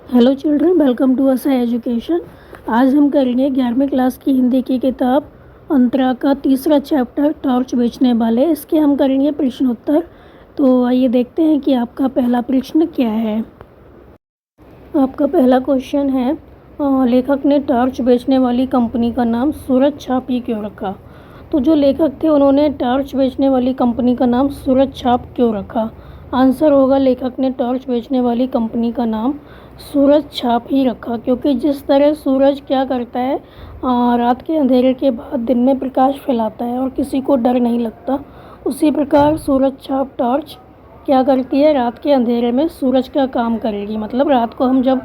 Hello children, welcome to असा education. आज हम करेंगे 11वीं क्लास की हिंदी की किताब अंतरा का तीसरा चैप्टर टॉर्च बेचने वाले। इसके हम करेंगे प्रश्नोत्तर। तो आइए देखते हैं कि आपका पहला प्रश्न क्या है। आपका पहला क्वेश्चन है, लेखक ने टॉर्च बेचने वाली कंपनी का नाम सूरज छाप ही क्यों रखा। तो जो लेखक थे उन्होंने टॉर्च बेचने वाली कंपनी का नाम सूरज छाप क्यों रखा। आंसर होगा, लेखक ने टॉर्च बेचने वाली कंपनी का नाम सूरज छाप ही रखा क्योंकि जिस तरह सूरज क्या करता है, रात के अंधेरे के बाद दिन में प्रकाश फैलाता है और किसी को डर नहीं लगता, उसी प्रकार सूरज छाप टॉर्च क्या करती है, रात के अंधेरे में सूरज का काम करेगी। मतलब रात को हम जब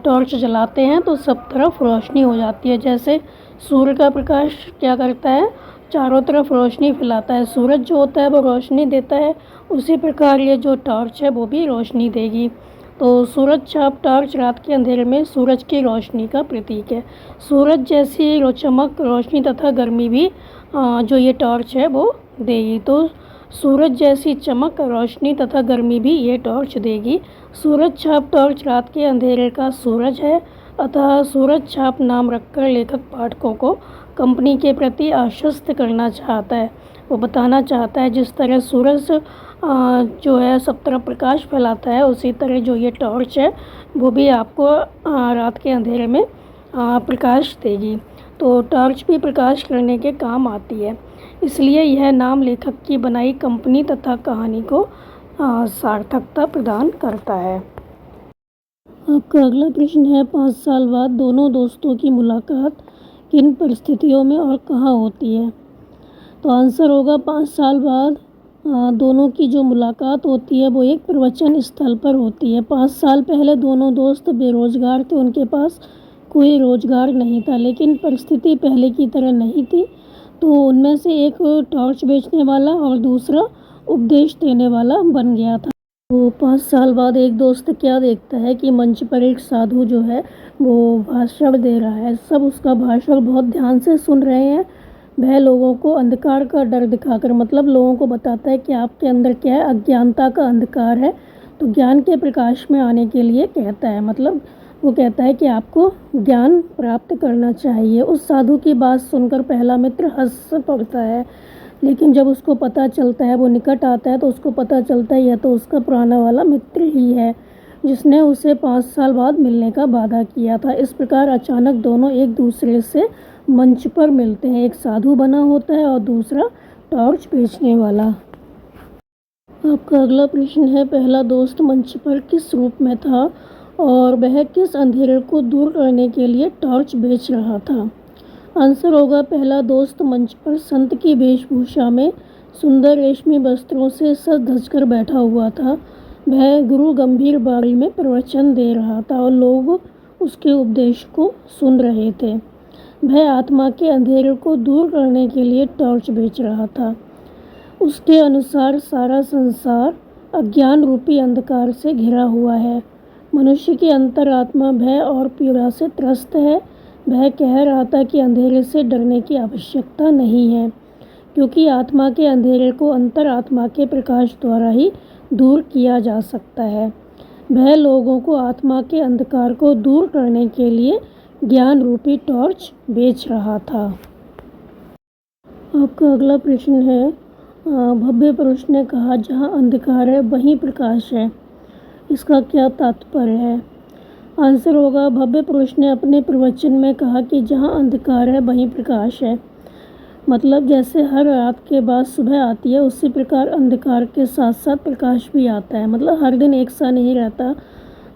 टॉर्च जलाते हैं तो सब तरफ रोशनी हो जाती है। जैसे सूर्य का प्रकाश क्या करता है, चारों तरफ रोशनी फैलाता है, सूरज जो होता है वो रोशनी देता है, उसी प्रकार ये जो टॉर्च है वो भी रोशनी देगी। तो सूरज छाप टॉर्च रात के अंधेरे में सूरज की रोशनी का प्रतीक है। सूरज जैसी चमक, रोशनी तथा गर्मी भी जो ये टॉर्च है वो देगी। तो सूरज जैसी चमक, रोशनी तथा गर्मी भी ये टॉर्च देगी। सूरज छाप टॉर्च रात के अंधेरे का सूरज है, अतः सूरज छाप नाम रखकर लेखक पाठकों को कंपनी के प्रति आश्वस्त करना चाहता है। वो बताना चाहता है जिस तरह सूरज जो है सब तरफ प्रकाश फैलाता है, उसी तरह जो ये टॉर्च है वो भी आपको रात के अंधेरे में प्रकाश देगी। तो टॉर्च भी प्रकाश करने के काम आती है, इसलिए यह नाम लेखक की बनाई कंपनी तथा कहानी को सार्थकता प्रदान करता है। आपका अगला प्रश्न है, 5 साल बाद दोनों दोस्तों की मुलाकात किन परिस्थितियों में और कहाँ होती है। तो आंसर होगा, 5 साल बाद दोनों की जो मुलाकात होती है वो एक प्रवचन स्थल पर होती है। 5 साल पहले दोनों दोस्त बेरोजगार थे, उनके पास कोई रोजगार नहीं था, लेकिन परिस्थिति पहले की तरह नहीं थी। तो उनमें से एक टॉर्च बेचने वाला और दूसरा उपदेश देने वाला बन गया था। तो 5 साल बाद एक दोस्त क्या देखता है कि मंच पर एक साधु जो है वो भाषण दे रहा है। सब उसका भाषण बहुत ध्यान से सुन रहे हैं। वह लोगों को अंधकार का डर दिखाकर, मतलब लोगों को बताता है कि आपके अंदर क्या है, अज्ञानता का अंधकार है, तो ज्ञान के प्रकाश में आने के लिए कहता है। मतलब वो कहता है कि आपको ज्ञान प्राप्त करना चाहिए। उस साधु की बात सुनकर पहला मित्र हंस पड़ता है, लेकिन जब उसको पता चलता है, वो निकट आता है तो उसको पता चलता है यह तो उसका पुराना वाला मित्र ही है जिसने उसे 5 साल बाद मिलने का वादा किया था। इस प्रकार अचानक दोनों एक दूसरे से मंच पर मिलते हैं। एक साधु बना होता है और दूसरा टॉर्च बेचने वाला। आपका अगला प्रश्न है, पहला दोस्त मंच पर किस रूप में था और वह किस अंधेरे को दूर करने के लिए टॉर्च बेच रहा था। आंसर होगा, पहला दोस्त मंच पर संत की वेशभूषा में सुंदर रेशमी वस्त्रों से सज धज कर बैठा हुआ था। वह गुरु गंभीर बाणी में प्रवचन दे रहा था और लोग उसके उपदेश को सुन रहे थे। वह आत्मा के अंधेरे को दूर करने के लिए टॉर्च बेच रहा था। उसके अनुसार सारा संसार अज्ञान रूपी अंधकार से घिरा हुआ है। मनुष्य की अंतरात्मा भय और पीड़ा से त्रस्त है। वह कह रहा था कि अंधेरे से डरने की आवश्यकता नहीं है, क्योंकि आत्मा के अंधेरे को अंतरात्मा के प्रकाश द्वारा ही दूर किया जा सकता है। वह लोगों को आत्मा के अंधकार को दूर करने के लिए ज्ञान रूपी टॉर्च बेच रहा था। आपका अगला प्रश्न है, भव्य पुरुष ने कहा, जहाँ अंधकार है वहीं प्रकाश है, इसका क्या तात्पर्य है। आंसर होगा, भव्य पुरुष ने अपने प्रवचन में कहा कि जहाँ अंधकार है वहीं प्रकाश है। मतलब जैसे हर रात के बाद सुबह आती है, उसी प्रकार अंधकार के साथ साथ प्रकाश भी आता है। मतलब हर दिन एक सा नहीं रहता।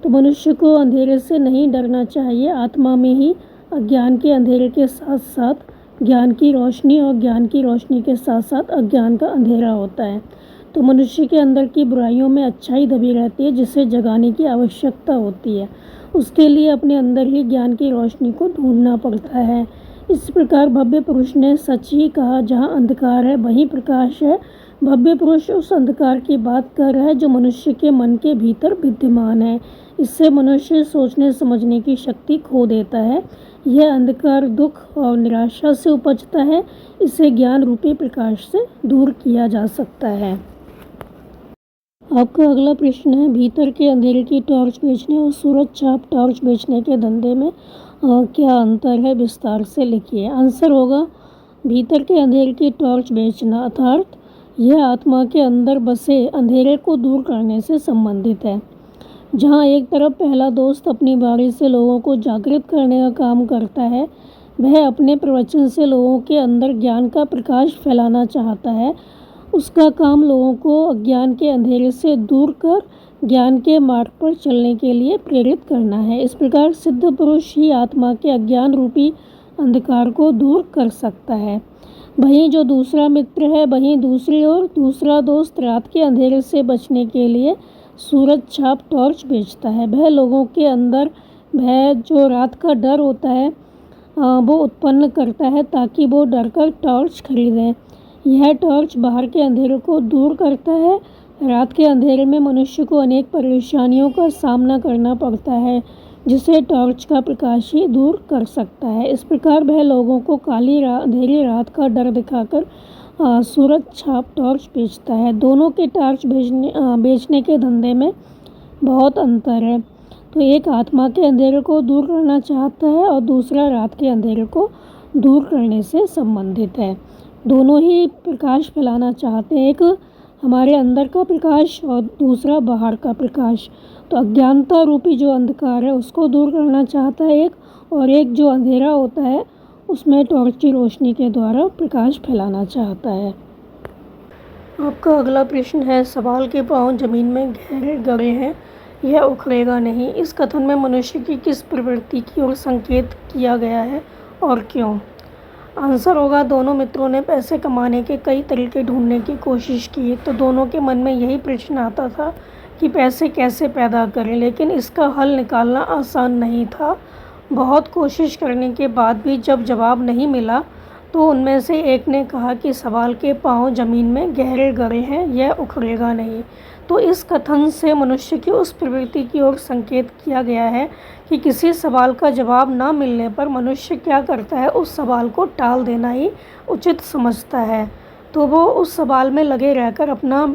तो मनुष्य को अंधेरे से नहीं डरना चाहिए। आत्मा में ही अज्ञान के अंधेरे के साथ साथ ज्ञान की रोशनी और ज्ञान की रोशनी के साथ साथ अज्ञान का अंधेरा होता है। तो मनुष्य के अंदर की बुराइयों में अच्छाई दबी रहती है, जिसे जगाने की आवश्यकता होती है। उसके लिए अपने अंदर ही ज्ञान की रोशनी को ढूंढना पड़ता है। इस प्रकार भव्य पुरुष ने सच ही कहा, जहाँ अंधकार है वहीं प्रकाश है। भव्य पुरुष उस अंधकार की बात कर रहा है जो मनुष्य के मन के भीतर विद्यमान है। इससे मनुष्य सोचने समझने की शक्ति खो देता है। यह अंधकार दुख और निराशा से उपजता है। इसे ज्ञान रूपी प्रकाश से दूर किया जा सकता है। आपका अगला प्रश्न है, भीतर के अंधेरे की टॉर्च बेचने और सूरज चाप टॉर्च बेचने के धंधे में क्या अंतर है, विस्तार से लिखिए। आंसर होगा भीतर के अंधेरे की टॉर्च बेचना, अर्थात यह आत्मा के अंदर बसे अंधेरे को दूर करने से संबंधित है। जहाँ एक तरफ पहला दोस्त अपनी बारी से लोगों को जागृत करने का काम करता है, वह अपने प्रवचन से लोगों के अंदर ज्ञान का प्रकाश फैलाना चाहता है। उसका काम लोगों को अज्ञान के अंधेरे से दूर कर ज्ञान के मार्ग पर चलने के लिए प्रेरित करना है। इस प्रकार सिद्ध पुरुष ही आत्मा के अज्ञान रूपी अंधकार को दूर कर सकता है। वहीं जो दूसरा मित्र है, वहीं दूसरी ओर दूसरा दोस्त रात के अंधेरे से बचने के लिए सूरज छाप टॉर्च बेचता है। वह लोगों के अंदर वह जो रात का डर होता है वो उत्पन्न करता है, ताकि वो डर कर टॉर्च खरीदें। यह टॉर्च बाहर के अंधेरे को दूर करता है। रात के अंधेरे में मनुष्य को अनेक परेशानियों का सामना करना पड़ता है, जिसे टॉर्च का प्रकाश ही दूर कर सकता है। इस प्रकार वह लोगों को काली अंधेरी रात का डर दिखाकर सूरज छाप टॉर्च बेचता है। दोनों के टॉर्च बेचने के धंधे में बहुत अंतर है। तो एक आत्मा के अंधेरे को दूर करना चाहता है और दूसरा रात के अंधेरे को दूर करने से संबंधित है। दोनों ही प्रकाश फैलाना चाहते हैं, एक हमारे अंदर का प्रकाश और दूसरा बाहर का प्रकाश। तो अज्ञानता रूपी जो अंधकार है उसको दूर करना चाहता है एक, और एक जो अंधेरा होता है उसमें टॉर्च की रोशनी के द्वारा प्रकाश फैलाना चाहता है। आपका अगला प्रश्न है, सवाल के पांव जमीन में गहरे गड़े हैं, यह उखड़ेगा नहीं। इस कथन में मनुष्य की किस प्रवृत्ति की ओर संकेत किया गया है और क्यों? आंसर होगा, दोनों मित्रों ने पैसे कमाने के कई तरीके ढूंढने की कोशिश की, तो दोनों के मन में यही प्रश्न आता था कि पैसे कैसे पैदा करें, लेकिन इसका हल निकालना आसान नहीं था। बहुत कोशिश करने के बाद भी जब जवाब नहीं मिला, तो उनमें से एक ने कहा कि सवाल के पांव जमीन में गहरे गड़े हैं, यह उखड़ेगा नहीं। तो इस कथन से मनुष्य की उस प्रवृत्ति की ओर संकेत किया गया है कि किसी सवाल का जवाब ना मिलने पर मनुष्य क्या करता है, उस सवाल को टाल देना ही उचित समझता है। तो वो उस सवाल में लगे रहकर अपना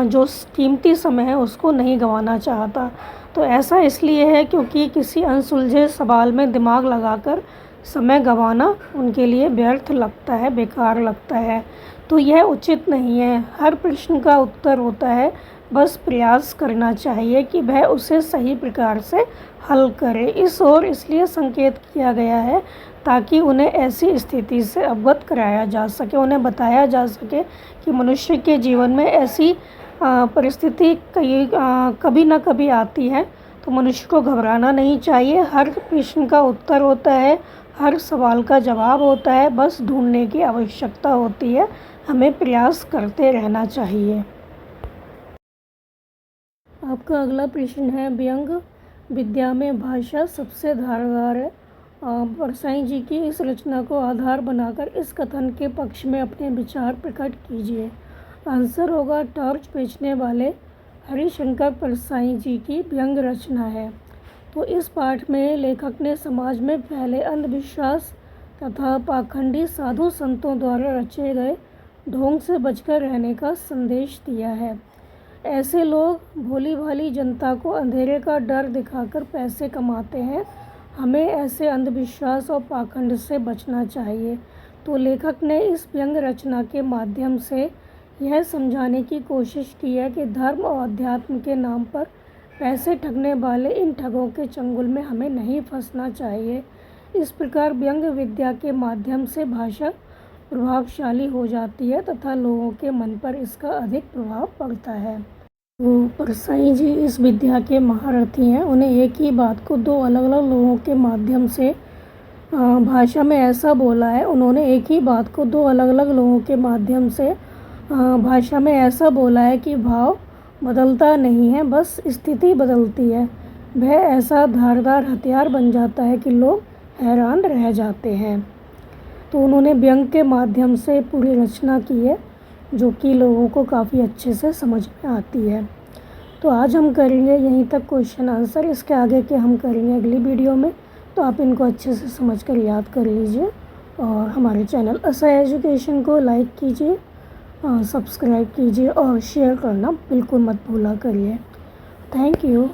जो कीमती समय है उसको नहीं गंवाना चाहता। तो ऐसा इसलिए है क्योंकि किसी अनसुलझे सवाल में दिमाग लगाकर समय गंवाना उनके लिए व्यर्थ लगता है, बेकार लगता है। तो यह उचित नहीं है। हर प्रश्न का उत्तर होता है, बस प्रयास करना चाहिए कि वह उसे सही प्रकार से हल करे। इस ओर इसलिए संकेत किया गया है ताकि उन्हें ऐसी स्थिति से अवगत कराया जा सके, उन्हें बताया जा सके कि मनुष्य के जीवन में ऐसी परिस्थिति कभी ना कभी आती है, तो मनुष्य को घबराना नहीं चाहिए। हर प्रश्न का उत्तर होता है, हर सवाल का जवाब होता है, बस ढूंढने की आवश्यकता होती है। हमें प्रयास करते रहना चाहिए। आपका अगला प्रश्न है, व्यंग विद्या में भाषा सबसे धारदार है। परसाई जी की इस रचना को आधार बनाकर इस कथन के पक्ष में अपने विचार प्रकट कीजिए। आंसर होगा, टॉर्च बेचने वाले हरिशंकर परसाई जी की व्यंग रचना है। तो इस पाठ में लेखक ने समाज में फैले अंधविश्वास तथा पाखंडी साधु संतों द्वारा रचे गए ढोंग से बचकर रहने का संदेश दिया है। ऐसे लोग भोली भाली जनता को अंधेरे का डर दिखाकर पैसे कमाते हैं। हमें ऐसे अंधविश्वास और पाखंड से बचना चाहिए। तो लेखक ने इस व्यंग रचना के माध्यम से यह समझाने की कोशिश की है कि धर्म और अध्यात्म के नाम पर पैसे ठगने वाले इन ठगों के चंगुल में हमें नहीं फंसना चाहिए। इस प्रकार व्यंग विद्या के माध्यम से भाषा प्रभावशाली हो जाती है तथा लोगों के मन पर इसका अधिक प्रभाव पड़ता है। तो परसाई जी इस विद्या के महारथी हैं। उन्हें एक ही बात को दो अलग अलग लोगों के माध्यम से भाषा में ऐसा बोला है, उन्होंने एक ही बात को दो अलग अलग लोगों के माध्यम से भाषा में ऐसा बोला है कि भाव बदलता नहीं है, बस स्थिति बदलती है। वह ऐसा धारदार हथियार बन जाता है कि लोग हैरान रह जाते हैं। तो उन्होंने व्यंग के माध्यम से पूरी रचना की है, जो कि लोगों को काफ़ी अच्छे से समझ में आती है। तो आज हम करेंगे यहीं तक क्वेश्चन आंसर, इसके आगे के हम करेंगे अगली वीडियो में। तो आप इनको अच्छे से समझकर याद कर लीजिए और हमारे चैनल असा एजुकेशन को लाइक कीजिए सब्सक्राइब कीजिए और शेयर करना बिल्कुल मत भूला करिए। Thank you.